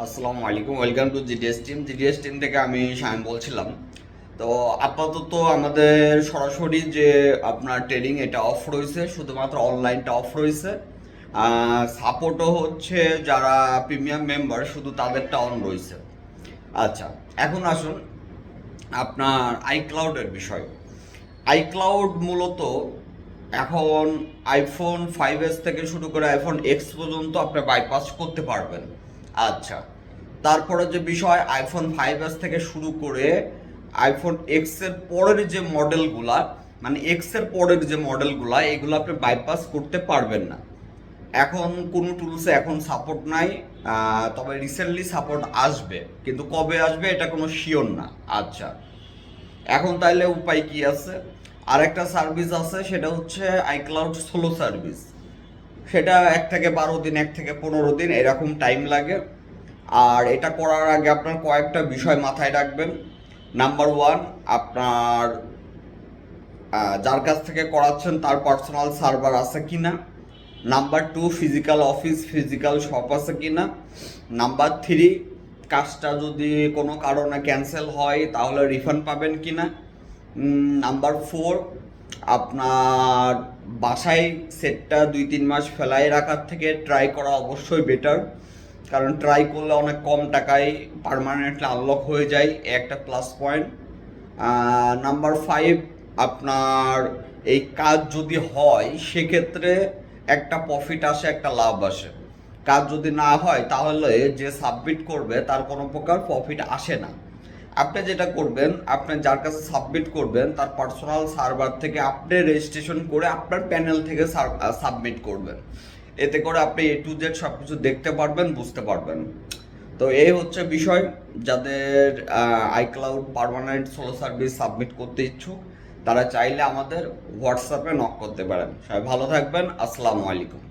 আসসালামু আলাইকুম, welcome to GDS team থেকে আমি শামিম বলছিলাম। তো আপাতত আমাদের সরাসরি যে আপনার ট্রেডিং এটা অফ রয়েছে, শুধুমাত্র অনলাইনটা অফ রয়েছে। সাপোর্টও হচ্ছে যারা প্রিমিয়াম মেম্বার শুধু তাদেরটা অন রয়েছে। আচ্ছা, এখন আসুন আপনার আইক্লাউডের বিষয়। আইক্লাউড মূলত এখন আইফোন 5s থেকে শুরু করে আইফোন এক্স পর্যন্ত আপনি বাইপাস করতে পারবেন। আচ্ছা, তারপরে যে বিষয় আইফোন 5s থেকে শুরু করে আইফোন এক্স এর পরের যে মডেলগুলা, মানে এক্স এর পরের যে মডেলগুলা, এগুলো আপনি বাইপাস করতে পারবেন না। এখন কোনো টুলসে এখন সাপোর্ট নাই। তবে রিসেন্টলি সাপোর্ট আসবে, কিন্তু কবে আসবে এটা কোনো শিওর না। আচ্ছা, এখন তাইলে উপায় কি আছে? আরেকটা সার্ভিস আছে, সেটা হচ্ছে আইক্লাউড সোলো সার্ভিস। সেটা 1 থেকে 12 দিন, 1 থেকে 15 দিন এরকম টাইম লাগে। আর এটা করার আগে আপনার কয়েকটা বিষয় মাথায় রাখবেন। নাম্বার ওয়ান, আপনার যার কাছ থেকে করাচ্ছেন তার পার্সোনাল সার্ভার আছে কিনা। Number two, physical office, physical shop আছে কিনা। নাম্বার থ্রি, কাজটা যদি কোনো কারণে ক্যান্সেল হয় তাহলে রিফান্ড পাবেন কিনা। নাম্বার ফোর, আপনার বাসায় সেটটা 2-3 মাস ফেলাই রাখার থেকে ট্রাই করা অবশ্যই বেটার, কারণ ট্রাই করলে অনেক কম টাকায় পার্মানেন্টলি আনলক হয়ে যায়, একটা প্লাস পয়েন্ট। নাম্বার ফাইভ, আপনার এই কাজ যদি হয় সেক্ষেত্রে একটা প্রফিট আসে, একটা লাভ আসে। কাজ যদি না হয় তাহলে যে সাবমিট করবে তার কোনো প্রকার প্রফিট আসে না। আপনি যেটা করবেন, আপনি যার কাছে সাবমিট করবেন তার পার্সোনাল সার্ভার থেকে আপনি রেজিস্ট্রেশন করে আপনার প্যানেল থেকে সাবমিট করবেন। এতে করে আপনি এ টু জেড সব কিছু দেখতে পারবেন, বুঝতে পারবেন। তো এই হচ্ছে বিষয়। যাদের iCloud permanent solo service submit করতে ইচ্ছুক তারা চাইলে আমাদের হোয়াটসঅ্যাপে নক করতে পারেন। সবাই ভালো থাকবেন। আসসালামু আলাইকুম।